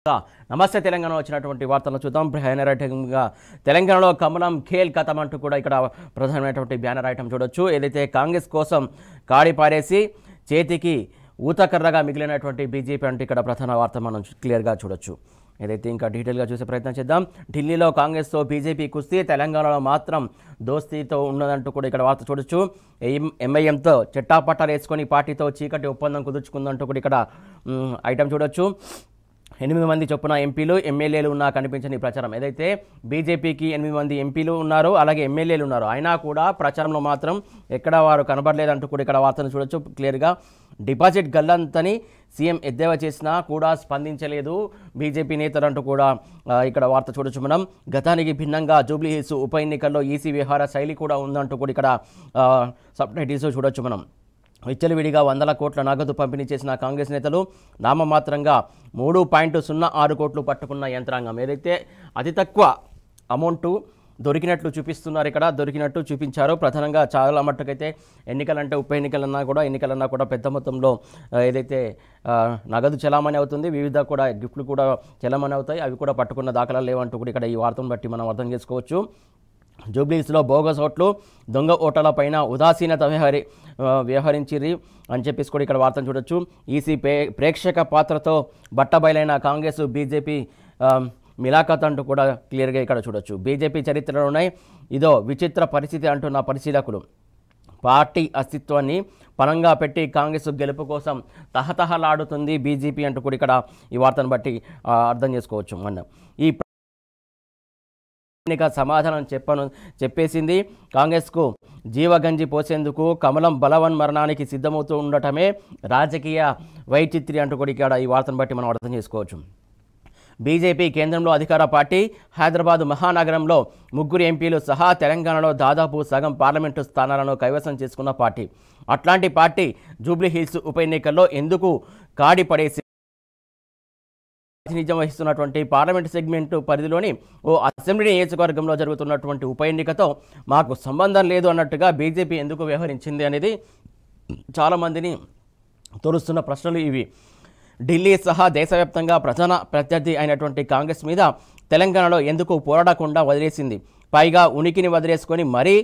నమస్తే తెలంగాణ వచ్చినటువంటి వార్తలను చూద్దాం. బ్యానర్ ఐటమ్గా తెలంగాణలో కమలం ఖేల్ కథం అంటూ కూడా ఇక్కడ ప్రధానమైనటువంటి బ్యానర్ ఐటమ్ చూడొచ్చు. ఏదైతే కాంగ్రెస్ కోసం కాడి పారేసి చేతికి ఊతకర్రగా మిగిలినటువంటి బీజేపీ అంటే ఇక్కడ ప్రధాన వార్త మనం క్లియర్గా చూడొచ్చు. ఏదైతే ఇంకా డీటెయిల్గా చూసే ప్రయత్నం చేద్దాం. ఢిల్లీలో కాంగ్రెస్తో బీజేపీ కుస్తీ, తెలంగాణలో మాత్రం దోస్తీతో ఉన్నదంటూ కూడా ఇక్కడ వార్త చూడొచ్చు. ఎంఐఎంతో చెట్టాపట్టాలు వేసుకొని పార్టీతో చీకటి ఒప్పందం కుదుర్చుకుందంటూ కూడా ఇక్కడ ఐటమ్ చూడొచ్చు. 8 మంది చొప్పున ఎంపీలు ఎమ్మెల్యేలు ఉన్నా కనిపించని ప్రచారం. ఏదైతే బీజేపీకి 8 మంది ఎంపీలు ఉన్నారు, అలాగే ఎమ్మెల్యేలు ఉన్నారు, అయినా కూడా ప్రచారంలో మాత్రం ఎక్కడ వారు కనబడలేదంటూ కూడా ఇక్కడ వార్తను చూడొచ్చు క్లియర్గా. డిపాజిట్ గల్లంతని సీఎం ఎద్దేవా చేసినా కూడా స్పందించలేదు బీజేపీ నేతలు అంటూ కూడా ఇక్కడ వార్త చూడొచ్చు మనం. గతానికి భిన్నంగా జూబ్లీ హిల్స్ ఉప ఎన్నికల్లో ఈసీ వ్యవహార శైలి కూడా ఉందంటూ కూడా ఇక్కడ సబ్ టైటిల్స్ చూడొచ్చు మనం. విచ్చలవిడిగా 100 కోట్ల నగదు పంపిణీ చేసిన కాంగ్రెస్ నేతలు నామమాత్రంగా 3.06 కోట్లు పట్టుకున్న యంత్రాంగం. ఏదైతే అతి తక్కువ అమౌంట్ దొరికినట్లు చూపిస్తున్నారు, ఇక్కడ దొరికినట్టు చూపించారు. ప్రధానంగా చాలా మట్టుకైతే ఎన్నికలంటే ఉప ఎన్నికలన్నా కూడా పెద్ద మొత్తంలో ఏదైతే నగదు చలామణి అవుతుంది, వివిధ కూడా గిఫ్ట్లు కూడా చలామణి అవుతాయి, అవి కూడా పట్టుకున్న దాఖలాలు లేవంటూ కూడా ఇక్కడ ఈ వార్తను బట్టి మనం అర్థం చేసుకోవచ్చు. జూబ్లీస్లో బోగస్ ఓట్లు, దొంగ ఓట్ల పైన ఉదాసీనత వ్యవహరించిరి అని చెప్పేసి కూడా ఇక్కడ వార్తను చూడొచ్చు. ఈసీ ప్రేక్షక పాత్రతో బట్టబయలైన కాంగ్రెస్ బీజేపీ మిలాఖత్ అంటూ కూడా క్లియర్గా ఇక్కడ చూడొచ్చు. బీజేపీ చరిత్రలోనే ఇదో విచిత్ర పరిస్థితి అంటున్న పరిశీలకులు. పార్టీ అస్తిత్వాన్ని పణంగా పెట్టి కాంగ్రెస్ గెలుపు కోసం తహతహలాడుతుంది బీజేపీ అంటూ కూడా ఇక్కడ ఈ వార్తను బట్టి అర్థం చేసుకోవచ్చు. మనం ఈ సమాధానం చెప్పేసింది. కాంగ్రెస్కు జీవగంజి పోసేందుకు కమలం బలవన్ మరణానికి సిద్ధమవుతూ ఉండటమే రాజకీయ వైచిత్రి అంటూ కూడా ఇక్కడ ఈ వార్తను బట్టి మనం అర్థం చేసుకోవచ్చు. బీజేపీ కేంద్రంలో అధికార పార్టీ, హైదరాబాద్ మహానగరంలో 3 ఎంపీలు సహా తెలంగాణలో దాదాపు సగం పార్లమెంటు స్థానాలను కైవసం చేసుకున్న పార్టీ. అట్లాంటి పార్టీ జూబ్లీ హిల్స్ ఉప ఎన్నికల్లో ఎందుకు కాడి పడేసి ప్రాతినిధ్యం వహిస్తున్నటువంటి పార్లమెంటు సెగ్మెంటు పరిధిలోని ఓ అసెంబ్లీ నియోజకవర్గంలో జరుగుతున్నటువంటి ఉప ఎన్నికతో మాకు సంబంధం లేదు అన్నట్టుగా బీజేపీ ఎందుకు వ్యవహరించింది అనేది చాలామందిని తోలుస్తున్న ప్రశ్నలు ఇవి. ఢిల్లీ సహా దేశవ్యాప్తంగా ప్రధాన ప్రత్యర్థి అయినటువంటి కాంగ్రెస్ మీద తెలంగాణలో ఎందుకు పోరాడకుండా వదిలేసింది, పైగా ఉనికిని వదిలేసుకొని మరీ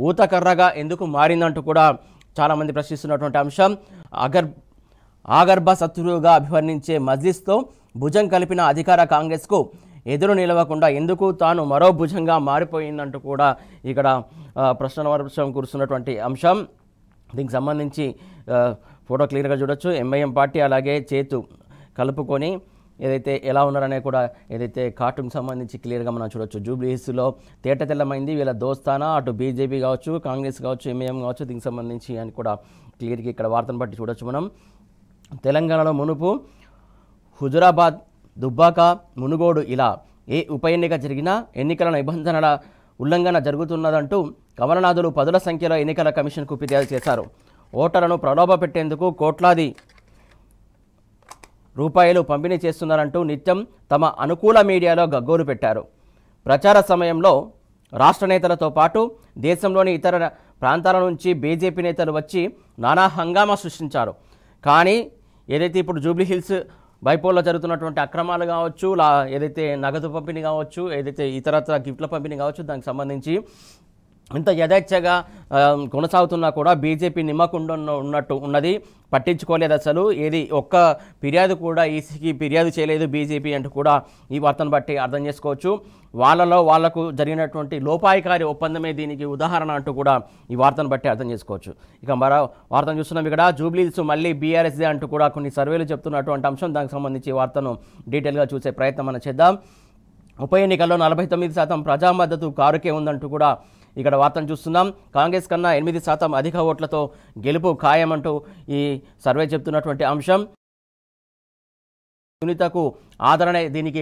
ఊతకర్రగా ఎందుకు మారిందంటూ కూడా చాలామంది ప్రశ్నిస్తున్నటువంటి అంశం. ఆగర్భ శత్రువుగా అభివర్ణించే మజ్లిస్తో భుజం కలిపిన అధికార కాంగ్రెస్కు ఎదురు నిలవకుండా ఎందుకు తాను మరో భుజంగా మారిపోయిందంటూ కూడా ఇక్కడ ప్రశ్నల వర్షం కురుస్తున్నటువంటి అంశం. దీనికి సంబంధించి ఫోటో క్లియర్గా చూడొచ్చు. ఎంఐఎం పార్టీ అలాగే చేతు కలుపుకొని ఏదైతే ఎలా ఉన్నారనే కూడా ఏదైతే కార్టూన్ సంబంధించి క్లియర్గా మనం చూడొచ్చు. జూబ్లీ హిల్స్లో తేట తెల్లమైంది వీళ్ళ దోస్తానా, అటు బీజేపీ కావచ్చు, కాంగ్రెస్ కావచ్చు, ఎంఐఎం కావచ్చు, దీనికి సంబంధించి అని కూడా క్లియర్గా ఇక్కడ వార్తను బట్టి చూడొచ్చు మనం. తెలంగాణలో మునుపు హుజురాబాద్, దుబ్బాక, మునుగోడు ఇలా ఏ ఉప ఎన్నిక జరిగినా ఎన్నికల నిబంధనల ఉల్లంఘన జరుగుతున్నదంటూ కమలనాథులు 10ల సంఖ్యలో ఎన్నికల కమిషన్కు ఫిర్యాదు చేశారు. ఓటర్లను ప్రలోభపెట్టేందుకు కోట్లాది రూపాయలు పంపిణీ చేస్తున్నారంటూ నిత్యం తమ అనుకూల మీడియాలో గగ్గోలు పెట్టారు. ప్రచార సమయంలో రాష్ట్ర నేతలతో పాటు దేశంలోని ఇతర ప్రాంతాల నుంచి బీజేపీ నేతలు వచ్చి నానా హంగామా సృష్టించారు. కానీ ఏదైతే ఇప్పుడు జూబ్లీ హిల్స్ బైపోల్లో జరుగుతున్నటువంటి అక్రమాలు కావచ్చు, ఏదైతే నగదు పంపిణీ కావచ్చు, ఏదైతే ఇతరత్ర గిఫ్ట్ల పంపిణీ కావచ్చు, దానికి సంబంధించి ఇంత యథేచ్ఛగా కొనసాగుతున్నా కూడా బీజేపీ నిమ్మకుండా ఉన్నది, పట్టించుకోలేదు అసలు. ఏది ఒక్క ఫిర్యాదు కూడా ఈసీకి ఫిర్యాదు చేయలేదు బీజేపీ అంటూ కూడా ఈ వార్తను బట్టి అర్థం చేసుకోవచ్చు. వాళ్లకు జరిగినటువంటి లోపాయికారి ఒప్పందమే దీనికి ఉదాహరణ అంటూ కూడా ఈ వార్తను బట్టి అర్థం చేసుకోవచ్చు. ఇక మరో వార్తను చూస్తున్నాం ఇక్కడ. జూబ్లీస్ మళ్ళీ బీఆర్ఎస్దే అంటూ కూడా కొన్ని సర్వేలు చెప్తున్నటువంటి అంశం. దానికి సంబంధించి ఈ వార్తను డీటెయిల్గా చూసే ప్రయత్నం మనం చేద్దాం. ఉప ఎన్నికల్లో 49% ప్రజా మద్దతు కారుకే ఉందంటూ కూడా ఇక్కడ వార్తను చూస్తున్నాం. కాంగ్రెస్ కన్నా 8% అధిక ఓట్లతో గెలుపు ఖాయమంటూ ఈ సర్వే చెప్తున్నటువంటి అంశం. సునీతకు ఆదరణ దీనికి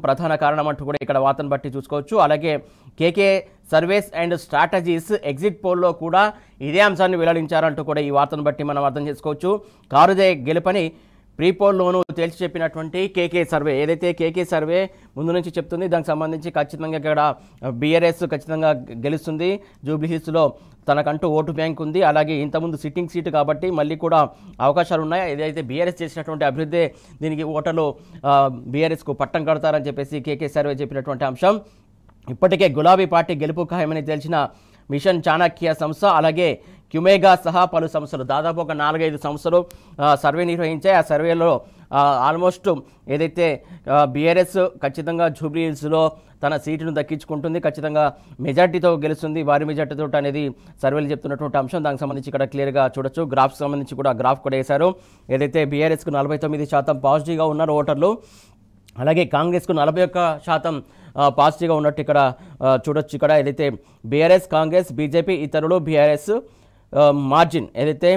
ప్రధాన కారణం అంటూ కూడా ఇక్కడ వార్తను బట్టి చూసుకోవచ్చు. అలాగే కేకే సర్వేస్ అండ్ స్ట్రాటజీస్ ఎగ్జిట్ పోల్లో కూడా ఇదే అంశాన్ని వెల్లడించారంటూ కూడా ఈ వార్తను బట్టి మనం అర్థం చేసుకోవచ్చు. కారుదే గెలుపని ప్రీపోల్లోనూ తేల్చి చెప్పినటువంటి కేకే సర్వే, ఏదైతే కేకే సర్వే ముందు నుంచి చెప్తుంది, దానికి సంబంధించి ఖచ్చితంగా ఇక్కడ బీఆర్ఎస్ ఖచ్చితంగా గెలుస్తుంది. జూబ్లీహిల్స్లో తనకంటూ ఓటు బ్యాంక్ ఉంది. అలాగే ఇంతకుముందు సిట్టింగ్ సీటు కాబట్టి మళ్ళీ కూడా అవకాశాలు ఉన్నాయి. ఏదైతే బీఆర్ఎస్ చేసినటువంటి అభివృద్ధి దీనికి ఓటర్లు బీఆర్ఎస్కు పట్టం కడతారని చెప్పేసి కేకే సర్వే చెప్పినటువంటి అంశం. ఇప్పటికే గులాబీ పార్టీ గెలుపు ఖాయమని తెలిసిన మిషన్ చాణక్య సంస్థ అలాగే క్యుమేగా సహా పలు సంస్థలు దాదాపు ఒక 4-5 సంస్థలు సర్వే నిర్వహించాయి. ఆ సర్వేలో ఆల్మోస్ట్ ఏదైతే బీఆర్ఎస్ ఖచ్చితంగా జూబ్లీహిల్స్లో తన సీటును దక్కించుకుంటుంది, ఖచ్చితంగా మెజార్టీతో గెలుస్తుంది, భారీ మెజార్టీతో అనేది సర్వేలు చెప్తున్నటువంటి అంశం. దానికి సంబంధించి ఇక్కడ క్లియర్గా చూడొచ్చు. గ్రాఫ్కి సంబంధించి కూడా గ్రాఫ్ కూడా వేశారు. ఏదైతే బీఆర్ఎస్కు 49% పాజిటివ్గా ఉన్నారు ఓటర్లు, అలాగే కాంగ్రెస్కు 41% పాజిటివ్గా ఉన్నట్టు ఇక్కడ చూడొచ్చు. ఇక్కడ ఏదైతే బీఆర్ఎస్, కాంగ్రెస్, బీజేపీ, ఇతరులు, బీఆర్ఎస్ మార్జిన్ ఏదైతే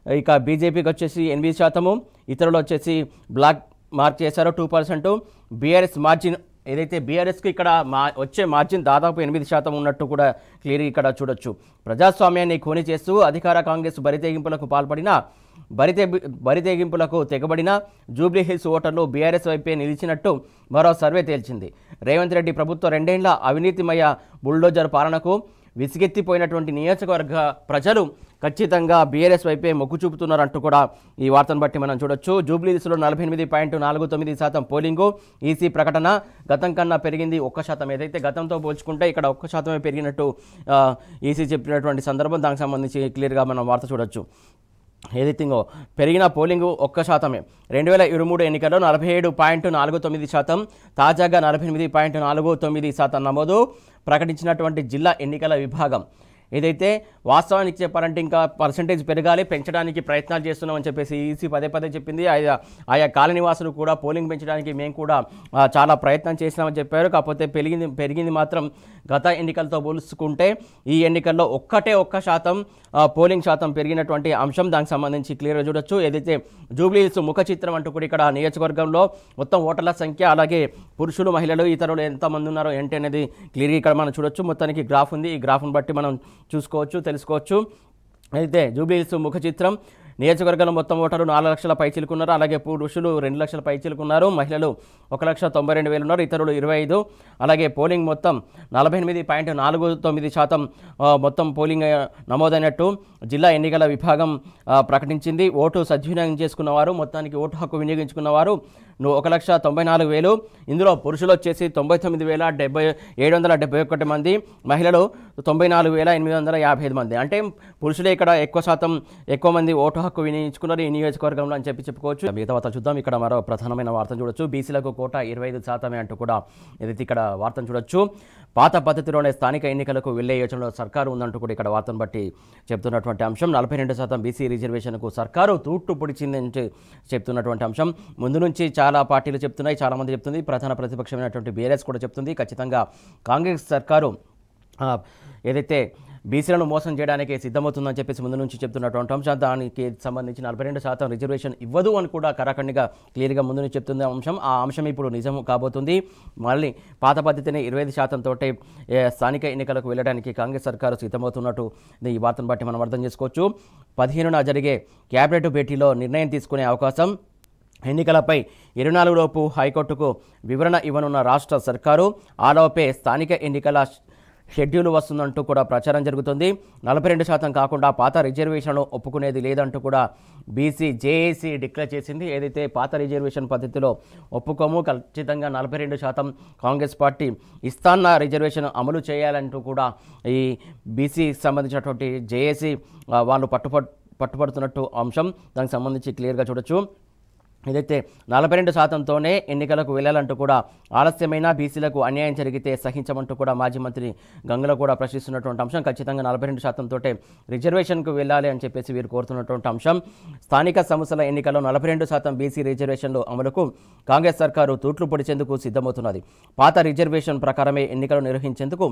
ఇక బీజేపీకి వచ్చేసి 8%, ఇతరులు వచ్చేసి బ్లాక్ మార్క్ చేశారో 2%. బీఆర్ఎస్ మార్జిన్ ఏదైతే బీఆర్ఎస్కి ఇక్కడ వచ్చే మార్జిన్ దాదాపు 8% ఉన్నట్టు కూడా క్లియర్ ఇక్కడ చూడొచ్చు. ప్రజాస్వామ్యాన్ని ఖూనీ చేస్తూ అధికార కాంగ్రెస్ బరితెగింపులకు పాల్పడిన బరితెగింపులకు తెగబడిన జూబ్లీహిల్స్ ఓటర్లు బీఆర్ఎస్ వైపే నిలిచినట్టు మరో సర్వే తేల్చింది. రేవంత్ రెడ్డి ప్రభుత్వ 2 ఏళ్ల అవినీతిమయ బుల్డోజర్ పాలనకు విసిగెత్తిపోయినటువంటి నియోజకవర్గ ప్రజలు ఖచ్చితంగా బీఆర్ఎస్ వైపే మొగ్గు చూపుతున్నారంటూ కూడా ఈ వార్తను బట్టి మనం చూడొచ్చు. జూబ్లీహిల్స్లో 48.49% పోలింగు. ఈసీ ప్రకటన గతం కన్నా పెరిగింది 1%. ఏదైతే గతంతో పోల్చుకుంటే ఇక్కడ 1% పెరిగినట్టు ఈసీ చెప్పినటువంటి సందర్భం. దానికి సంబంధించి క్లియర్గా మనం వార్త చూడొచ్చు. ఏదైతే పెరిగిన పోలింగు 1%. 2023 ఎన్నికల్లో 47.49%, తాజాగా 48.49% నమోదు ప్రకటించినటువంటి జిల్లా ఎన్నికల విభాగం. ఏదైతే వాస్తవానికి చెప్పాలంటే ఇంకా పర్సంటేజ్ పెరగాలి, పెంచడానికి ప్రయత్నాలు చేస్తున్నామని చెప్పేసి ఈసీ పదే చెప్పింది. ఆయా కాలనీవాసులు కూడా పోలింగ్ పెంచడానికి మేము కూడా చాలా ప్రయత్నం చేసినామని చెప్పారు. కాకపోతే పెరిగింది మాత్రం గత ఎన్నికలతో పోల్చుకుంటే ఈ ఎన్నికల్లో 1% పోలింగ్ శాతం పెరిగినటువంటి అంశం. దానికి సంబంధించి క్లియర్గా చూడొచ్చు. ఏదైతే జూబ్లీహిల్స్ ముఖ చిత్రం అంటూ కూడా ఇక్కడ నియోజకవర్గంలో మొత్తం ఓటర్ల సంఖ్య అలాగే పురుషులు, మహిళలు, ఇతరులు ఎంతమంది ఉన్నారో ఏంటి అనేది క్లియర్గా ఇక్కడ మనం చూడొచ్చు. మొత్తానికి గ్రాఫ్ ఉంది. ఈ గ్రాఫ్ను బట్టి మనం చూసుకోవచ్చు, తెలుసుకోవచ్చు. అయితే జూబ్లీహిల్స్ ముఖ చిత్రం నియోజకవర్గంలో మొత్తం ఓటర్లు 4 లక్షల పైచిలుకున్నారు. అలాగే పురుషులు 2 లక్షల పైచిలుకున్నారు, మహిళలు 1,92,000 ఉన్నారు, ఇతరులు 25. అలాగే పోలింగ్ మొత్తం 48.49% మొత్తం పోలింగ్ నమోదైనట్టు జిల్లా ఎన్నికల విభాగం ప్రకటించింది. ఓటు సద్వినియోగం చేసుకున్నవారు మొత్తానికి ఓటు హక్కు వినియోగించుకున్నవారు 1,94,000. ఇందులో పురుషులు వచ్చేసి 99,771 మంది, మహిళలు 94,855 మంది. అంటే పురుషులే ఇక్కడ ఎక్కువ మంది ఓటు హక్కు వినియోగించుకున్నారు ఈ నియోజకవర్గంలో అని చెప్పుకోవచ్చు. మిగతా వార్త చూద్దాం. ఇక్కడ మరో ప్రధానమైన వార్తను చూడొచ్చు. బీసీలకు కోటా 25% అంటూ కూడా ఏదైతే ఇక్కడ వార్తను చూడొచ్చు. పాత పద్ధతిలోనే స్థానిక ఎన్నికలకు వెళ్లే యోచనలో సర్కారు ఉందంటూ కూడా ఇక్కడ వార్తను బట్టి చెప్తున్నటువంటి అంశం. 42% బీసీ రిజర్వేషన్కు సర్కారు తూట్టు పొడిచిందని చెప్తున్నటువంటి అంశం. ముందు నుంచి చాలా పార్టీలు చెప్తున్నాయి, చాలామంది చెప్తుంది, ప్రధాన ప్రతిపక్షమైనటువంటి బీఆర్ఎస్ కూడా చెప్తుంది. ఖచ్చితంగా కాంగ్రెస్ సర్కారు ఏదైతే బీసీలను మోసం చేయడానికి సిద్ధమవుతుందని చెప్పేసి ముందు నుంచి చెప్తున్నటువంటి అంశం. దానికి సంబంధించి 42% రిజర్వేషన్ ఇవ్వదు అని కూడా కరాఖండిగా క్లియర్గా ముందు నుంచి చెప్తుంది అంశం. ఆ అంశం ఇప్పుడు నిజం కాబోతుంది. మళ్ళీ పాత పద్ధతిని 25% తోటే స్థానిక ఎన్నికలకు వెళ్ళడానికి కాంగ్రెస్ సర్కారు సిద్ధమవుతున్నట్టు ఈ వార్తను బట్టి మనం అర్థం చేసుకోవచ్చు. 15న జరిగే క్యాబినెట్ భేటీలో నిర్ణయం తీసుకునే అవకాశం. ఎన్నికలపై 24 లోపు హైకోర్టుకు వివరణ ఇవ్వనున్న రాష్ట్ర సర్కారు. ఆలోపే స్థానిక ఎన్నికల షెడ్యూల్ వస్తుందంటూ కూడా ప్రచారం జరుగుతుంది. 42% కాకుండా పాత రిజర్వేషన్లను ఒప్పుకునేది లేదంటూ కూడా బీసీ జేఏసీ డిక్లేర్ చేసింది. ఏదైతే పాత రిజర్వేషన్ పద్ధతిలో ఒప్పుకోము, ఖచ్చితంగా 42% కాంగ్రెస్ పార్టీ ఇస్తాన్న రిజర్వేషన్ అమలు చేయాలంటూ కూడా ఈ బీసీకి సంబంధించినటువంటి జేఏసీ వాళ్ళు పట్టుబడుతున్నట్టు అంశం. దానికి సంబంధించి క్లియర్గా చూడొచ్చు. ఏదైతే 42%తోనే ఎన్నికలకు వెళ్ళాలంటూ కూడా ఆలస్యమైన బీసీలకు అన్యాయం జరిగితే సహించమంటూ కూడా మాజీ మంత్రి గంగుల కూడా ప్రశ్నిస్తున్నటువంటి అంశం. ఖచ్చితంగా 42%తోటే రిజర్వేషన్కు వెళ్ళాలి అని చెప్పేసి వీరు కోరుతున్నటువంటి అంశం. స్థానిక సంస్థల ఎన్నికల్లో 42% బీసీ రిజర్వేషన్లు అమలుకు కాంగ్రెస్ సర్కారు తూట్లు పొడిచేందుకు సిద్ధమవుతున్నది. పాత రిజర్వేషన్ ప్రకారమే ఎన్నికలు నిర్వహించేందుకు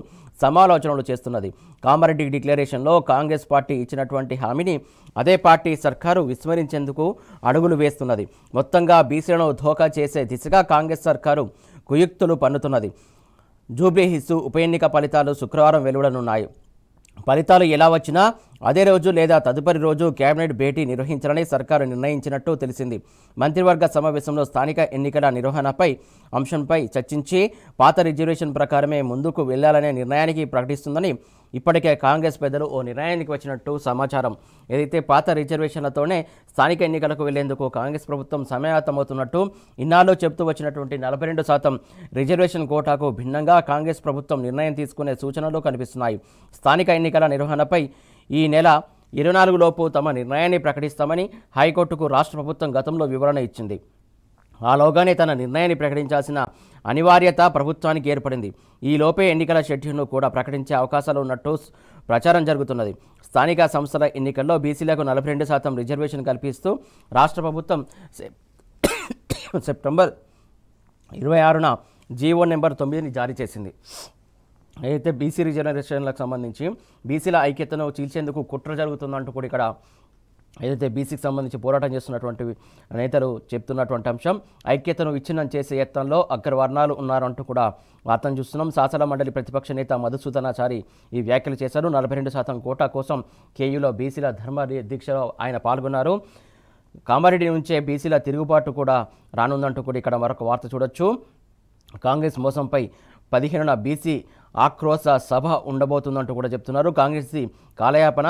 సమాలోచనలు చేస్తున్నది. కామారెడ్డి డిక్లరేషన్లో కాంగ్రెస్ పార్టీ ఇచ్చినటువంటి హామీని అదే పార్టీ సర్కారు విస్మరించేందుకు అడుగులు వేస్తున్నది. మొత్తంగా బీసీలను ధోకా చేసే దిశగా కాంగ్రెస్ సర్కారు కుయుక్తులు పన్నుతున్నది. జూబ్లీహిల్స్ ఉప ఎన్నిక ఫలితాలు శుక్రవారం వెలువడనున్నాయి. ఫలితాలు ఎలా వచ్చినా అదే రోజు లేదా తదుపరి రోజు కేబినెట్ భేటీ నిర్వహించాలని సర్కారు నిర్ణయించినట్టు తెలిసింది. మంత్రివర్గ సమావేశంలో స్థానిక ఎన్నికల నిర్వహణపై అంశంపై చర్చించి పాత రిజర్వేషన్ ప్రకారమే ముందుకు వెళ్లాలనే నిర్ణయానికి ప్రకటిస్తుందని ఇప్పటికే కాంగ్రెస్ పెద్దలు ఓ నిర్ణయానికి వచ్చినట్టు సమాచారం. ఏదైతే పాత రిజర్వేషన్లతోనే స్థానిక ఎన్నికలకు వెళ్లేందుకు కాంగ్రెస్ ప్రభుత్వం సమాయత్తమవుతున్నట్టు ఇన్నాళ్ళు చెబుతూ వచ్చినటువంటి 42% రిజర్వేషన్ కోటాకు భిన్నంగా కాంగ్రెస్ ప్రభుత్వం నిర్ణయం తీసుకునే సూచనలు కనిపిస్తున్నాయి. స్థానిక ఎన్నికల నిర్వహణపై ఈ నెల 24 లోపు తమ నిర్ణయాన్ని ప్రకటిస్తామని హైకోర్టుకు రాష్ట్ర ప్రభుత్వం గతంలో వివరణ ఇచ్చింది. ఆలోగానే తన నిర్ణయాన్ని ప్రకటించాల్సిన అనివార్యత ప్రభుత్వానికి ఏర్పడింది. ఈ లోపే ఎన్నికల షెడ్యూల్ను కూడా ప్రకటించే అవకాశాలు ఉన్నట్టు ప్రచారం జరుగుతున్నది. స్థానిక సంస్థల ఎన్నికల్లో బీసీలకు 42% రిజర్వేషన్ కల్పిస్తూ రాష్ట్ర ప్రభుత్వం సెప్టెంబర్ 26న జీవో నెంబర్ 9ని జారీ చేసింది. అయితే బీసీ రిజర్వేషన్లకు సంబంధించి బీసీల ఐక్యతను చీల్చేందుకు కుట్ర జరుగుతుందంటూ కూడా ఇక్కడ ఏదైతే బీసీకి సంబంధించి పోరాటం చేస్తున్నటువంటి నేతలు చెప్తున్నటువంటి అంశం, ఐక్యతను విచ్ఛిన్నం చేసే యత్నంలో అగ్రవర్ణాలు ఉన్నారంటూ కూడా వార్తను చూస్తున్నాం. శాసన మండలి ప్రతిపక్ష నేత మధుసూదనాచారి ఈ వ్యాఖ్యలు చేశారు. 42% కోటా కోసం కేయూలో బీసీల ధర్మ దీక్షలో ఆయన పాల్గొన్నారు. కామారెడ్డి నుంచే బీసీల తిరుగుబాటు కూడా రానుందంటూ కూడా ఇక్కడ మరొక వార్త చూడొచ్చు. కాంగ్రెస్ మోసంపై 15న బీసీ ఆక్రోశ సభ ఉండబోతుందంటూ కూడా చెప్తున్నారు. కాంగ్రెస్ కాలయాపన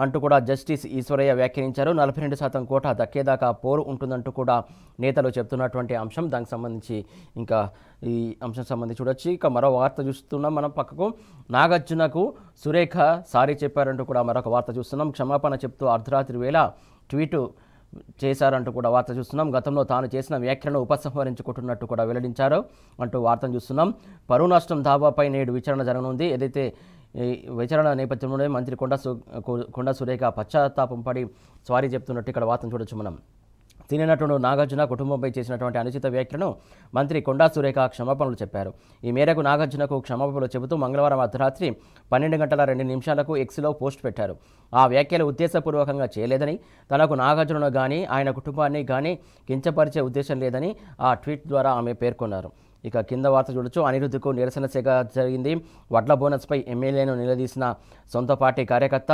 అంటూ కూడా జస్టిస్ ఈశ్వరయ్య వ్యాఖ్యానించారు. 42% కోటా దక్కేదాకా పోరు ఉంటుందంటూ కూడా నేతలు చెప్తున్నటువంటి అంశం. దానికి సంబంధించి ఇంకా ఈ అంశం సంబంధించి చూడొచ్చు. ఇక మరో వార్త చూస్తున్నాం మనం పక్కకు. నాగార్జునకు సురేఖ సారీ చెప్పారంటూ కూడా మరొక వార్త చూస్తున్నాం. క్షమాపణ చెప్తూ అర్ధరాత్రి వేళ ట్వీటు చేశారంటూ కూడా వార్త చూస్తున్నాం. గతంలో తాను చేసిన వ్యాఖ్యలను ఉపసంహరించుకుంటున్నట్టు కూడా వెల్లడించారు అంటూ వార్తను చూస్తున్నాం. పరువు నష్టం దావాపై నేడు విచారణ జరగనుంది. ఏదైతే ఈ విచారణ నేపథ్యంలోనే మంత్రి కొండా సురేఖ పశ్చాత్తాపం పడి సారీ చెప్తున్నట్టు ఇక్కడ వార్తను చూడొచ్చు మనం. సినీ నటుడు నాగార్జున కుటుంబంపై చేసినటువంటి అనుచిత వ్యాఖ్యలను మంత్రి కొండా సురేఖ క్షమాపణలు చెప్పారు. ఈ మేరకు నాగార్జునకు క్షమాపణలు చెబుతూ మంగళవారం అర్ధరాత్రి 12:02 ఎక్స్లో పోస్ట్ పెట్టారు. ఆ వ్యాఖ్యలు ఉద్దేశపూర్వకంగా చేయలేదని, తనకు నాగార్జునను కానీ ఆయన కుటుంబాన్ని కానీ కించపరిచే ఉద్దేశం లేదని ఆ ట్వీట్ ద్వారా ఆమె పేర్కొన్నారు. ఇక కింద వార్త చూడొచ్చు. అనిరుద్ధ్కు నిరసన సెగ జరిగింది. వడ్ల బోనస్పై ఎమ్మెల్యేను నిలదీసిన సొంత పార్టీ కార్యకర్త.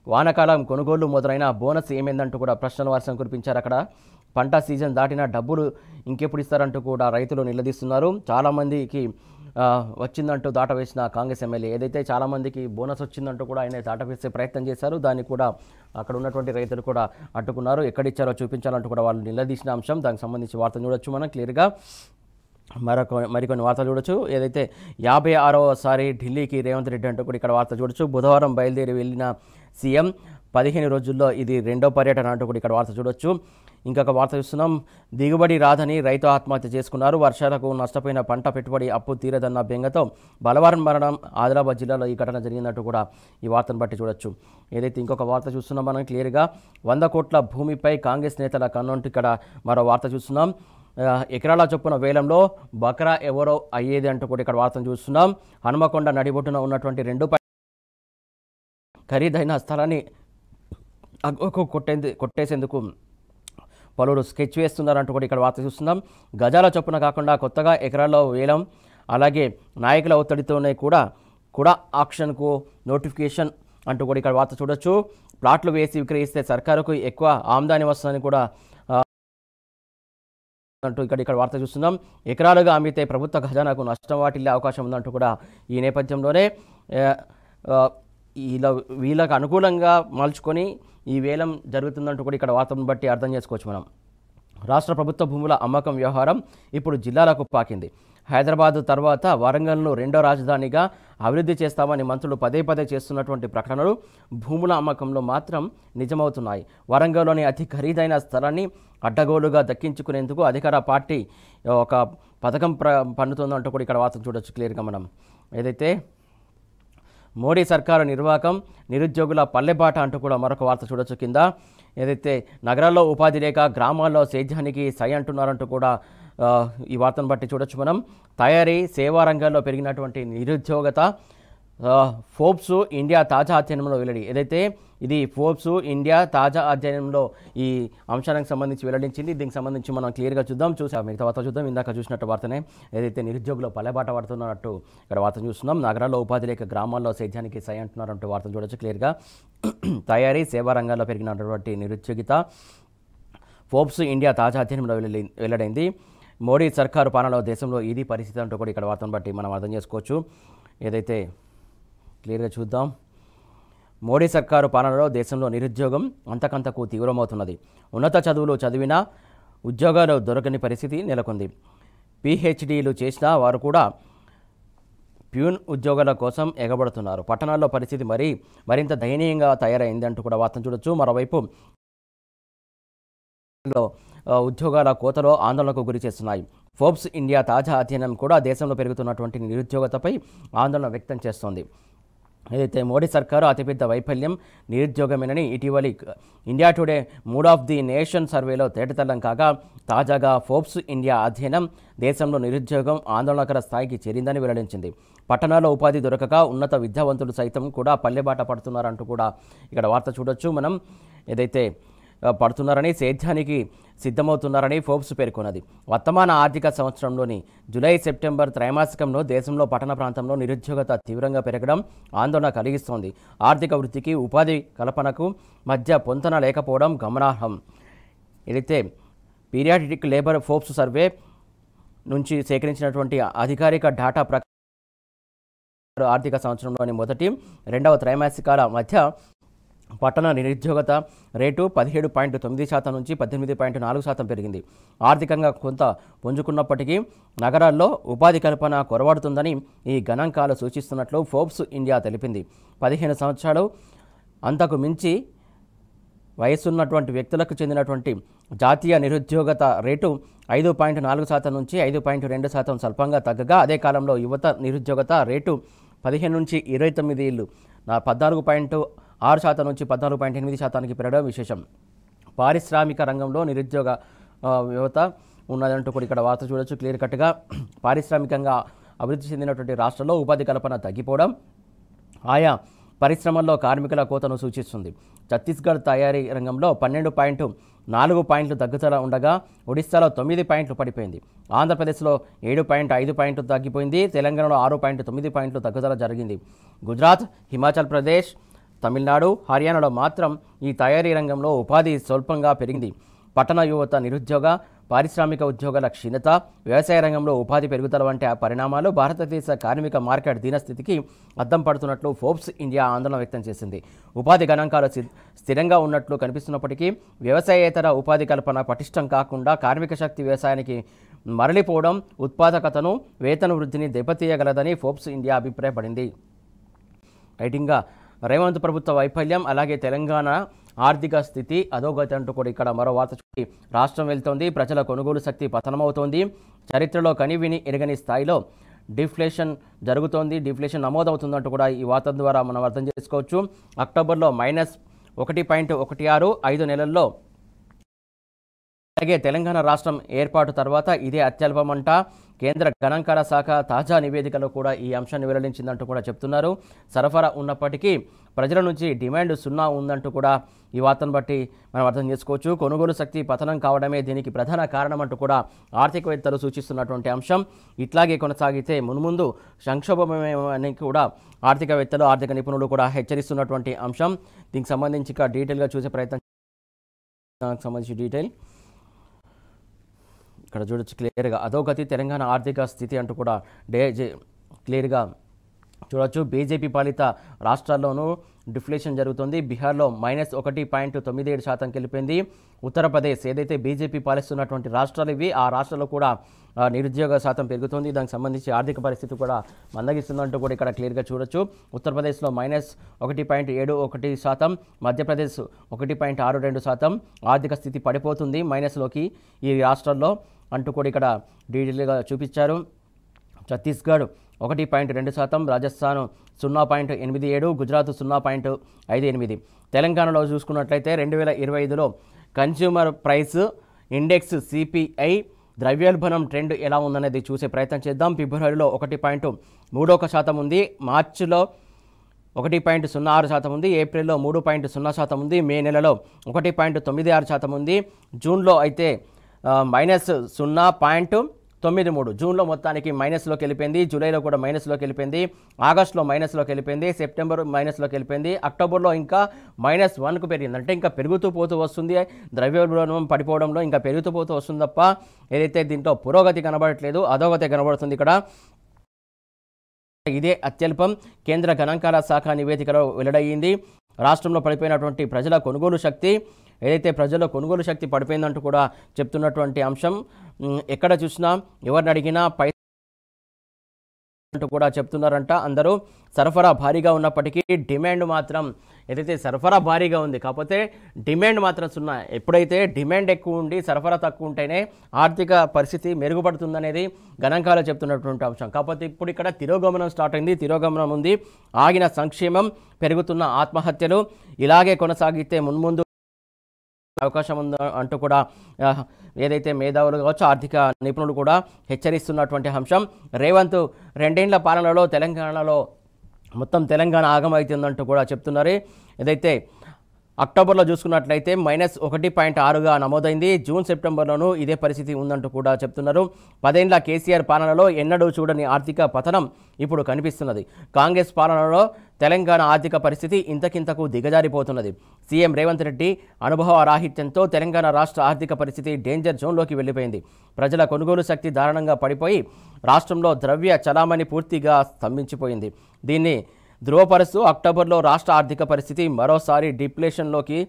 వానకాలం కొనుగోళ్లు మొదలైన బోనస్ ఏమైందంటూ కూడా ప్రశ్నల వర్షం కురిపించారు. అక్కడ పంట సీజన్ దాటిన డబ్బులు ఇంకెప్పుడు ఇస్తారంటూ కూడా రైతులు నిలదీస్తున్నారు. చాలామందికి వచ్చిందంటూ దాటవేసిన కాంగ్రెస్ ఎమ్మెల్యే ఏదైతే చాలామందికి బోనస్ వచ్చిందంటూ కూడా ఆయన దాటవేసే ప్రయత్నం చేశారు. దాన్ని కూడా అక్కడ ఉన్నటువంటి రైతులు కూడా అడ్డుకున్నారు. ఎక్కడిచ్చారో చూపించాలంటూ కూడా వాళ్ళు నిలదీసిన అంశం. దానికి సంబంధించి వార్త చూడొచ్చు మనం క్లియర్గా. మరికొన్ని వార్తలు చూడొచ్చు. ఏదైతే 56వసారి ఢిల్లీకి రేవంత్ రెడ్డి అంటూ కూడా ఇక్కడ వార్త చూడొచ్చు. బుధవారం బయలుదేరి వెళ్ళిన సీఎం 15 రోజుల్లో ఇది రెండో పర్యటన అంటూ కూడా ఇక్కడ వార్త చూడొచ్చు. ఇంకొక వార్త చూస్తున్నాం. దిగుబడి రాదని రైతు ఆత్మహత్య చేసుకున్నారు. వర్షాలకు నష్టపోయిన పంట పెట్టుబడి అప్పు తీరదన్న బెంగతో బలవారం మరణం. ఆదిలాబాద్ జిల్లాలో ఈ ఘటన జరిగిందంటూ కూడా ఈ వార్తను బట్టి చూడొచ్చు. ఏదైతే ఇంకొక వార్త చూస్తున్నాం మనం క్లియర్గా. 100 కోట్ల భూమిపై కాంగ్రెస్ నేతల కన్నంటూ ఇక్కడ మరో వార్త చూస్తున్నాం. ఎకరాల చొప్పున వేలంలో బక్రా ఎవరో అయ్యేది అంటూ కూడా ఇక్కడ వార్తను చూస్తున్నాం. హనుమకొండ నడిబొట్టున ఉన్నటువంటి 2 ఖరీదైన స్థలాన్ని కొట్టేసేందుకు పలువురు స్కెచ్ వేస్తున్నారంటూ కూడా ఇక్కడ వార్త చూస్తున్నాం. గజాల చొప్పున కాకుండా కొత్తగా ఎకరాల్లో వేలం, అలాగే నాయకుల ఒత్తిడితోనే కూడా ఆక్షన్కు నోటిఫికేషన్ అంటూ కూడా ఇక్కడ వార్త చూడొచ్చు. ప్లాట్లు వేసి విక్రయిస్తే సర్కారుకు ఎక్కువ ఆమ్దాని వస్తుందని కూడా అంటూ ఇక్కడ వార్త చూస్తున్నాం. ఎకరాలుగా అమ్మితే ప్రభుత్వ ఖజానాకు నష్టం వాటిల్లే అవకాశం ఉందంటూ కూడా ఈ నేపథ్యంలోనే వీళ్ళకు అనుకూలంగా మలుచుకొని ఈ వేలం జరుగుతుందంటూ కూడా ఇక్కడ వార్తను బట్టి అర్థం చేసుకోవచ్చు మనం. రాష్ట్ర ప్రభుత్వ భూముల అమ్మకం వ్యవహారం ఇప్పుడు జిల్లాలకు పాకింది. హైదరాబాద్ తర్వాత వరంగల్ను రెండో రాజధానిగా అభివృద్ధి చేస్తామని మంత్రులు పదే చేస్తున్నటువంటి ప్రకటనలు భూముల అమ్మకంలో మాత్రం నిజమవుతున్నాయి. వరంగల్లోని అతి ఖరీదైన స్థలాన్ని అడ్డగోలుగా దక్కించుకునేందుకు అధికార పార్టీ ఒక పథకం పన్నుతుందంటూ కూడా ఇక్కడ వార్త చూడొచ్చు క్లియర్గా మనం. ఏదైతే మోడీ సర్కారు నిర్వాహకం నిరుద్యోగుల పల్లెబాట అంటూ కూడా మరొక వార్త చూడొచ్చు కింద. ఏదైతే నగరాల్లో ఉపాధి లేక గ్రామాల్లో సేద్యానికి సై అంటున్నారంటూ కూడా ఈ వార్తను బట్టి చూడొచ్చు మనం. తయారీ సేవా రంగాల్లో పెరిగినటువంటి నిరుద్యోగత ఫోర్బ్స్ ఇండియా తాజా అధ్యయనంలో వెల్లడి. ఏదైతే ఇది ఫోర్బ్స్ ఇండియా తాజా అధ్యయనంలో ఈ అంశానికి సంబంధించి వెల్లడించింది. దీనికి సంబంధించి మనం క్లియర్గా చూద్దాం. మిగతా వార్త చూద్దాం. ఇందాక చూసినట్టు వార్తనే ఏదైతే నిరుద్యోగులు పల్లెబాట పడుతున్నట్టు ఇక్కడ వార్త చూస్తున్నాం. నగరాల్లో ఉపాధి లేక గ్రామాల్లో సేద్యానికి సై అంటున్నారంటూ వార్తను చూడొచ్చు క్లియర్గా. తయారీ సేవా రంగాల్లో పెరిగినటువంటి నిరుద్యోగిత ఫోర్బ్స్ ఇండియా తాజా అధ్యయనంలో వెల్లడైంది. మోడీ సర్కారు పాలనలో దేశంలో ఇది పరిస్థితి అంటూ కూడా ఇక్కడ వార్తను బట్టి మనం అర్థం చేసుకోవచ్చు. ఏదైతే క్లియర్గా చూద్దాం. మోడీ సర్కారు పాలనలో దేశంలో నిరుద్యోగం అంతకంతకు తీవ్రమవుతున్నది. ఉన్నత చదువులు చదివినా ఉద్యోగాలు దొరకని పరిస్థితి నెలకొంది. పిహెచ్డీలు చేసినా వారు కూడా ప్యూన్ ఉద్యోగాల కోసం ఎగబడుతున్నారు. పట్టణాల్లో పరిస్థితి మరింత దయనీయంగా తయారైంది అంటూ కూడా వార్తను చూడొచ్చు. మరోవైపు ఉద్యోగాల కోతలో ఆందోళనకు గురి చేస్తున్నాయి. ఫోర్బ్స్ ఇండియా తాజా అధ్యయనం కూడా దేశంలో పెరుగుతున్నటువంటి నిరుద్యోగతపై ఆందోళన వ్యక్తం చేస్తోంది. ఏదైతే మోడీ సర్కారు అతిపెద్ద వైఫల్యం నిరుద్యోగమేనని ఇటీవలి India today mood of the nation సర్వేలో తేటతెల్లం కాగా, తాజాగా ఫోర్బ్స్ ఇండియా అధ్యయనం దేశంలో నిరుద్యోగం ఆందోళనకర స్థాయికి చేరిందని వెల్లడించింది. పట్టణాల్లో ఉపాధి దొరకక ఉన్నత విద్యావంతులు సైతం కూడా పల్లెబాట పడుతున్నారంటూ కూడా ఇక్కడ వార్త చూడొచ్చు మనం. ఏదైతే పడుతున్నారని సేద్యానికి సిద్ధమవుతున్నారని ఫోర్బ్స్ పేర్కొన్నది. వర్తమాన ఆర్థిక సంవత్సరంలోని జూలై సెప్టెంబర్ త్రైమాసికంలో దేశంలో పట్టణ ప్రాంతంలో నిరుద్యోగత తీవ్రంగా పెరగడం ఆందోళన కలిగిస్తోంది. ఆర్థిక వృద్ధికి ఉపాధి కల్పనకు మధ్య పొంతన లేకపోవడం గమనార్హం. ఏదైతే పీరియాడిక్ లేబర్ ఫోర్బ్స్ సర్వే నుంచి సేకరించినటువంటి అధికారిక డేటా ప్రకారం ఆర్థిక సంవత్సరంలోని మొదటి రెండవ త్రైమాసికాల మధ్య పట్టణ నిరుద్యోగత రేటు 17.9% నుంచి 18.4% పెరిగింది. ఆర్థికంగా కొంత పుంజుకున్నప్పటికీ నగరాల్లో ఉపాధి కల్పన కొరవడుతుందని ఈ గణాంకాలు సూచిస్తున్నట్లు ఫోర్బ్స్ ఇండియా తెలిపింది. 15 సంవత్సరాలు అంతకు మించి వయసున్నటువంటి వ్యక్తులకు చెందినటువంటి జాతీయ నిరుద్యోగత రేటు 5.4% నుంచి 5.2% స్వల్పంగా తగ్గగా, అదే కాలంలో యువత నిరుద్యోగత రేటు 15 నుంచి 29 ఏళ్ళు 14.6% నుంచి 14.8% పెరగడం విశేషం. పారిశ్రామిక రంగంలో నిరుద్యోగ యువత ఉన్నదంటూ కూడా ఇక్కడ వార్త చూడొచ్చు క్లియర్ కట్గా. పారిశ్రామికంగా అభివృద్ధి చెందినటువంటి రాష్ట్రాల్లో ఉపాధి కల్పన తగ్గిపోవడం ఆయా పరిశ్రమల్లో కార్మికుల కోతను సూచిస్తుంది. ఛత్తీస్గఢ్ తయారీ రంగంలో 12.4 పాయింట్లు తగ్గుదల ఉండగా, ఒడిశాలో 9 పాయింట్లు పడిపోయింది. ఆంధ్రప్రదేశ్లో 7.5 పాయింట్లు తగ్గిపోయింది. తెలంగాణలో 6.9 పాయింట్లు తగ్గుదల జరిగింది. గుజరాత్, హిమాచల్ ప్రదేశ్, తమిళనాడు, హర్యానాలో మాత్రం ఈ తయారీ రంగంలో ఉపాధి స్వల్పంగా పెరిగింది. పట్టణ యువత నిరుద్యోగ, పారిశ్రామిక ఉద్యోగాల క్షీణత, వ్యవసాయ రంగంలో ఉపాధి పెరుగుదల వంటి పరిణామాలు భారతదేశ కార్మిక మార్కెట్ దీనస్థితికి అద్దం పడుతున్నట్లు ఫోర్బ్స్ ఇండియా ఆందోళన వ్యక్తం చేసింది. ఉపాధి గణాంకాలు స్థిరంగా ఉన్నట్లు కనిపిస్తున్నప్పటికీ వ్యవసాయేతర ఉపాధి కల్పన పటిష్టం కాకుండా కార్మిక శక్తి వ్యవసాయానికి మరలిపోవడం ఉత్పాదకతను, వేతన వృద్ధిని దెబ్బతీయగలదని ఫోర్బ్స్ ఇండియా అభిప్రాయపడింది. రైటింగ్గా రేవంత్ ప్రభుత్వ వైఫల్యం, అలాగే తెలంగాణ ఆర్థిక స్థితి అధోగతి అంటూ కూడా ఇక్కడ మరో వార్త చూసి రాష్ట్రం వెళ్తోంది. ప్రజల కొనుగోలు శక్తి పతనమవుతోంది. చరిత్రలో కనివిని ఎరగని స్థాయిలో డిఫ్లేషన్ జరుగుతోంది, డిఫ్లేషన్ నమోదవుతుందంటూ కూడా ఈ వార్త ద్వారా మనం అర్థం చేసుకోవచ్చు. అక్టోబర్లో -1.16, 5 నెలల్లో. అలాగే తెలంగాణ రాష్ట్రం ఏర్పాటు తర్వాత ఇదే అత్యల్పమంట. కేంద్ర గణాంకాల శాఖ తాజా నివేదికలో కూడా ఈ అంశాన్ని వెల్లడించిందంటూ కూడా చెప్తున్నారు. సరఫరా ఉన్నప్పటికీ ప్రజల నుంచి డిమాండ్ 0 ఉందంటూ కూడా ఈ వార్తను బట్టి మనం అర్థం చేసుకోవచ్చు. కొనుగోలు శక్తి పతనం కావడమే దీనికి ప్రధాన కారణం అంటూ కూడా ఆర్థికవేత్తలు సూచిస్తున్నటువంటి అంశం. ఇట్లాగే కొనసాగితే మున్ముందు సంక్షోభమని కూడా ఆర్థికవేత్తలు, ఆర్థిక నిపుణులు కూడా హెచ్చరిస్తున్నటువంటి అంశం. దీనికి సంబంధించి ఇక డీటెయిల్గా చూసే ప్రయత్నం సంబంధించి డీటెయిల్ ఇక్కడ చూడొచ్చు క్లియర్గా. అధోగతి తెలంగాణ ఆర్థిక స్థితి అంటూ కూడా క్లియర్గా చూడొచ్చు. బీజేపీ పాలిత రాష్ట్రాల్లోనూ డిఫ్లేషన్ జరుగుతుంది. బీహార్లో -1.97% వెళ్ళిపోయింది. ఉత్తరప్రదేశ్ ఏదైతే బీజేపీ పాలిస్తున్నటువంటి రాష్ట్రాలు ఇవి, ఆ రాష్ట్రాల్లో కూడా నిరుద్యోగ శాతం పెరుగుతుంది. దానికి సంబంధించి ఆర్థిక పరిస్థితి కూడా మందగిస్తుందంటూ కూడా ఇక్కడ క్లియర్గా చూడొచ్చు. ఉత్తరప్రదేశ్లో -1.71%, మధ్యప్రదేశ్ 1.62%. ఆర్థిక స్థితి పడిపోతుంది మైనస్లోకి ఈ రాష్ట్రాల్లో అంటూ కూడా ఇక్కడ డీటెయిల్గా చూపించారు. ఛత్తీస్గఢ్ 1.2%, రాజస్థాన్ 0.87, గుజరాత్ 0.58. తెలంగాణలో చూసుకున్నట్లయితే 2025లో కన్స్యూమర్ ప్రైస్ ఇండెక్స్ సిపిఐ ద్రవ్యోల్బణం ట్రెండ్ ఎలా ఉందనేది చూసే ప్రయత్నం చేద్దాం. ఫిబ్రవరిలో 1.31% ఉంది. మార్చిలో 1.06% ఉంది, ఏప్రిల్లో 3.0% ఉంది, మే నెలలో 1.96% ఉంది, జూన్లో అయితే -0.93, జూన్లో మొత్తానికి మైనస్లోకి వెళ్ళిపోయింది, జూలైలో కూడా మైనస్లోకి వెళ్ళిపోయింది, ఆగస్టులో మైనస్లోకి వెళ్ళిపోయింది, సెప్టెంబర్ మైనస్లోకి వెళ్ళిపోయింది, అక్టోబర్లో ఇంకా -1కు పెరిగింది. అంటే ఇంకా పెరుగుతూ పోతూ వస్తుంది, ద్రవ్యోల్బణం పడిపోవడంలో ఇంకా పెరుగుతూ పోతూ వస్తుంది తప్ప ఏదైతే దీంట్లో పురోగతి కనబడట్లేదు, అధోగతి కనబడుతుంది ఇక్కడ. ఇదే అత్యల్పం కేంద్ర గణాంకాల శాఖ నివేదికలో వెల్లడయ్యింది. రాష్ట్రంలో పడిపోయినటువంటి ప్రజల కొనుగోలు శక్తి, ఏదైతే ప్రజల కొనుగోలు శక్తి పడిపోయిందంటూ కూడా చెప్తున్నటువంటి అంశం. ఎక్కడ చూసినా ఎవరిని అడిగినా అంటూ కూడా చెప్తున్నారంట అందరూ. సరఫరా భారీగా ఉన్నప్పటికీ డిమాండ్ మాత్రం, ఏదైతే సరఫరా భారీగా ఉంది కాకపోతే డిమాండ్ మాత్రం సున్నా. ఎప్పుడైతే డిమాండ్ ఎక్కువ ఉండి సరఫరా తక్కువ ఉంటేనే ఆర్థిక పరిస్థితి మెరుగుపడుతుందనేది గణాంకాలు చెప్తున్నటువంటి అంశం. కాకపోతే ఇప్పుడు ఇక్కడ తిరోగమనం స్టార్ట్ అయింది, తిరోగమనం ఉంది. ఆగిన సంక్షేమం, పెరుగుతున్న ఆత్మహత్యలు ఇలాగే కొనసాగితే మున్ముందు అవకాశం ఉంది అంటూ కూడా ఏదైతే మేధావులు కావచ్చు, ఆర్థిక నిపుణులు కూడా హెచ్చరిస్తున్నటువంటి అంశం. రేవంత్ 2 ఏళ్ల పాలనలో తెలంగాణలో మొత్తం తెలంగాణ ఆగమవుతుందంటూ కూడా చెప్తున్నారు. ఏదైతే అక్టోబర్లో చూసుకున్నట్లయితే -1.6గా నమోదైంది, జూన్ సెప్టెంబర్లోనూ ఇదే పరిస్థితి ఉందంటూ కూడా చెప్తున్నారు. 10 ఏళ్ల కేసీఆర్ పాలనలో ఎన్నడూ చూడని ఆర్థిక పతనం ఇప్పుడు కనిపిస్తున్నది. కాంగ్రెస్ పాలనలో తెలంగాణ ఆర్థిక పరిస్థితి ఇంతకింతకు దిగజారిపోతున్నది. సీఎం రేవంత్ రెడ్డి అనుభవ రాహిత్యంతో తెలంగాణ రాష్ట్ర ఆర్థిక పరిస్థితి డేంజర్ జోన్లోకి వెళ్ళిపోయింది. ప్రజల కొనుగోలు శక్తి దారుణంగా పడిపోయి రాష్ట్రంలో ద్రవ్య చలామణి పూర్తిగా స్తంభించిపోయింది. దీన్ని ధృవపరుస్తూ అక్టోబర్లో రాష్ట్ర ఆర్థిక పరిస్థితి మరోసారి డిప్లేషన్లోకి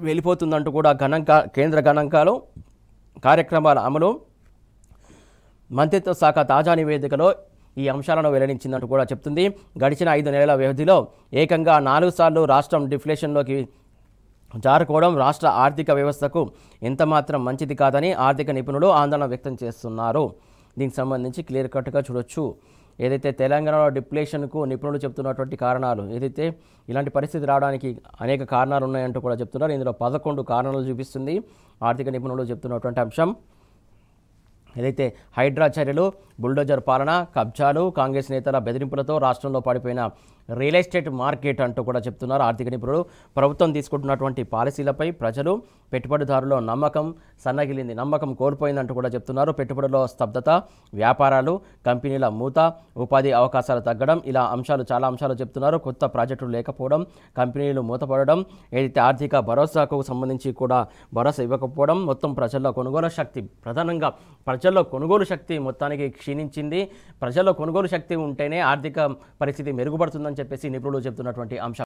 వెళ్ళిపోతుందంటూ కూడా కేంద్ర గణాంకాలు కార్యక్రమాల అమలు మంత్రిత్వ శాఖ తాజా నివేదికలో ఈ అంశాలను వెల్లడించిందంటూ కూడా చెప్తుంది. గడిచిన 5 నెలల వ్యవధిలో ఏకంగా 4 సార్లు రాష్ట్రం డిఫ్లేషన్లోకి జారుకోవడం రాష్ట్ర ఆర్థిక వ్యవస్థకు ఎంతమాత్రం మంచిది కాదని ఆర్థిక నిపుణులు ఆందోళన వ్యక్తం చేస్తున్నారు. దీనికి సంబంధించి క్లియర్ కట్గా చూడొచ్చు. ఏదైతే తెలంగాణలో డిప్లేషన్కు నిపుణులు చెప్తున్నటువంటి కారణాలు, ఏదైతే ఇలాంటి పరిస్థితి రావడానికి అనేక కారణాలు ఉన్నాయంటూ కూడా చెప్తున్నారు. ఇందులో 11 కారణాలు చూపిస్తుంది ఆర్థిక నిపుణులు చెప్తున్నటువంటి అంశం. ఏదైతే హైడ్రా చర్యలు, బుల్డోజర్ పాలన, కబ్జాలు, కాంగ్రెస్ నేతల బెదిరింపులతో రాష్ట్రంలో పడిపోయిన రియల్ ఎస్టేట్ మార్కెట్ అంటూ కూడా చెప్తున్నారు ఆర్థిక నిపుణులు. ప్రభుత్వం తీసుకుంటున్నటువంటి పాలసీలపై ప్రజలు, పెట్టుబడిదారుల నమ్మకం సన్నగిలింది, నమ్మకం కోల్పోయిందంటూ కూడా చెప్తున్నారు. పెట్టుబడుల్లో స్తబ్దత, వ్యాపారాలు, కంపెనీల మూత, ఉపాధి అవకాశాలు తగ్గడం, ఇలా అంశాలు చాలా అంశాలు చెప్తున్నారు. కొత్త ప్రాజెక్టులు లేకపోవడం, కంపెనీలు మూతపడడం, ఏదైతే ఆర్థిక భరోసాకు సంబంధించి కూడా భరోసా ఇవ్వకపోవడం, మొత్తం ప్రజల్లో కొనుగోలు శక్తి, ప్రధానంగా ప్రజల్లో కొనుగోలు శక్తి మొత్తానికి క్షీణించింది. ప్రజల్లో కొనుగోలు శక్తి ఉంటేనే ఆర్థిక పరిస్థితి మెరుగుపడుతుందని చెప్పేసి నిపుణులు చెప్తున్నటువంటి అంశం.